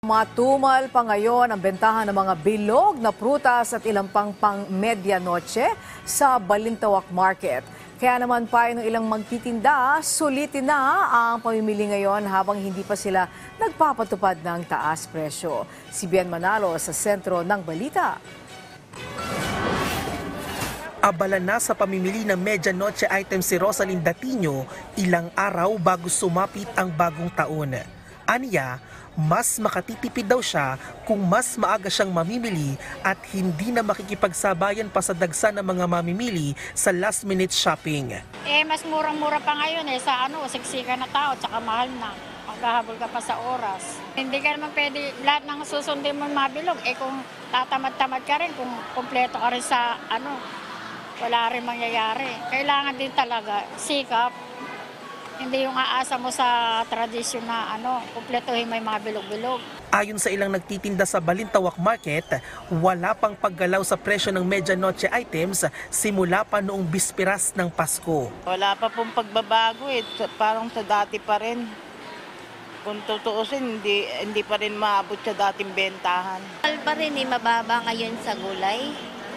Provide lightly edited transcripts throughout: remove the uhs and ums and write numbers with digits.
Matumal pa ngayon ang bentahan ng mga bilog na prutas at ilang pang medianoche sa Balintawak Market. Kaya naman pa ng ilang magtitinda, sulitin na ang pamimili ngayon habang hindi pa sila nagpapatupad ng taas presyo. Si Bien Manalo sa sentro ng balita. Abala na sa pamimili ng medianoche item si Rosalyn Datinho ilang araw bago sumapit ang bagong taon. Aniya, mas makatitipid daw siya kung mas maaga siyang mamimili at hindi na makikipagsabayan pa sa dagsa ng mga mamimili sa last-minute shopping. Mas murang-mura pa ngayon sa siksikan na tao, tsaka mahal na. Maghahabol ka pa sa oras. Hindi ka naman pwede lahat ng susundin mo mabilog. Kung tatamad-tamad ka rin, kung kompleto ka rin sa wala rin mangyayari. Kailangan din talaga sikap. Hindi yung aasa mo sa tradisyon na kumpletuhin may mga bilog-bilog. Ayon sa ilang nagtitinda sa Balintawak Market, wala pang paggalaw sa presyo ng medianoche items simula pa noong bispiras ng Pasko. Wala pa pong pagbabago parang sa dati pa rin. Kung tutuusin, hindi pa rin maabot sa dating bentahan. Mahal pa rin mababa ngayon sa gulay.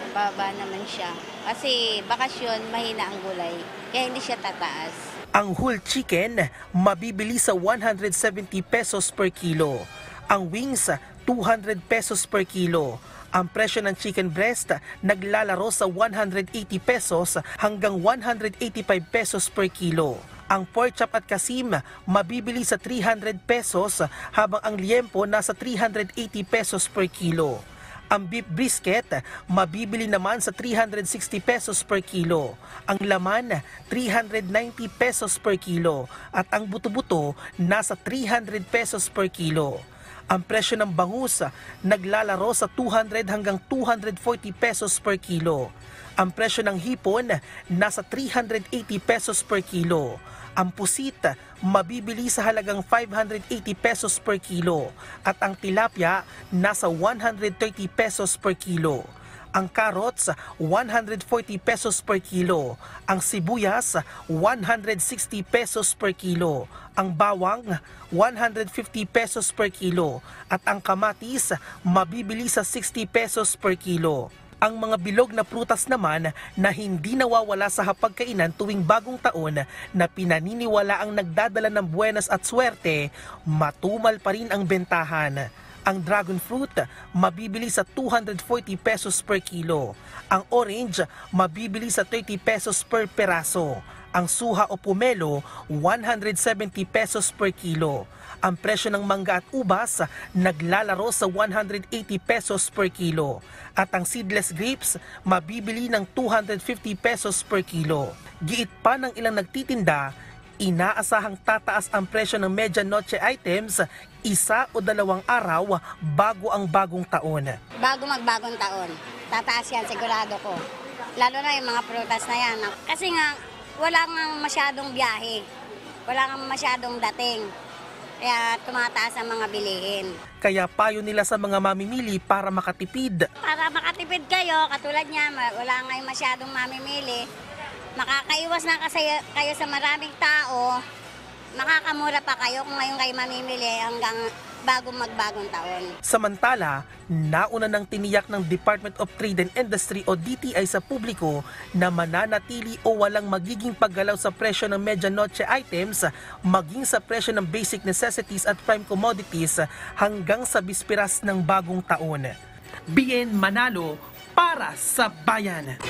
Mababa naman siya. Kasi bakasyon, mahina ang gulay. Kaya hindi siya tataas. Ang whole chicken, mabibili sa 170 pesos per kilo. Ang wings, 200 pesos per kilo. Ang presyo ng chicken breast, naglalaro sa 180 pesos hanggang 185 pesos per kilo. Ang pork chop at kasim, mabibili sa 300 pesos habang ang liempo nasa 380 pesos per kilo. Ang beef brisket, mabibili naman sa 360 pesos per kilo. Ang laman, 390 pesos per kilo. At ang buto-buto, nasa 300 pesos per kilo. Ang presyo ng bangus, naglalaro sa 200 hanggang 240 pesos per kilo. Ang presyo ng hipon, nasa 380 pesos per kilo. Ang pusit, mabibili sa halagang 580 pesos per kilo at ang tilapia nasa 130 pesos per kilo. Ang carrots, 140 pesos per kilo. Ang sibuyas, 160 pesos per kilo. Ang bawang, 150 pesos per kilo. At ang kamatis, mabibili sa 60 pesos per kilo. Ang mga bilog na prutas naman na hindi nawawala sa hapagkainan tuwing bagong taon na pinaniniwala ang nagdadala ng buenas at swerte, matumal pa rin ang bentahan. Ang dragon fruit, mabibili sa 240 pesos per kilo. Ang orange, mabibili sa 30 pesos per peraso. Ang suha o pomelo, 170 pesos per kilo. Ang presyo ng mangga at ubas, naglalaro sa 180 pesos per kilo. At ang seedless grapes, mabibili ng 250 pesos per kilo. Giit pa ng ilang nagtitinda, inaasahang tataas ang presyo ng medianoche items 1 o 2 araw bago ang bagong taon. Bago magbagong taon, tataas yan sigurado ko. Lalo na yung mga prutas na yan. Kasi nga, wala nga masyadong biyahe. Wala nga masyadong dating. Kaya tumataas ang mga bilihin. Kaya payo nila sa mga mamimili para makatipid. Para makatipid kayo, katulad niya, wala ngayon masyadong mamimili. Makakaiwas na kasi kayo sa maraming tao, makakamura pa kayo kung ngayon kayo mamimili hanggang bago magbagong taon. Samantala, nauna nang tiniyak ng Department of Trade and Industry o DTI sa publiko na mananatili o walang magiging paggalaw sa presyo ng medianoche items maging sa presyo ng basic necessities at prime commodities hanggang sa bispiras ng bagong taon. Bien Manalo para sa Bayan.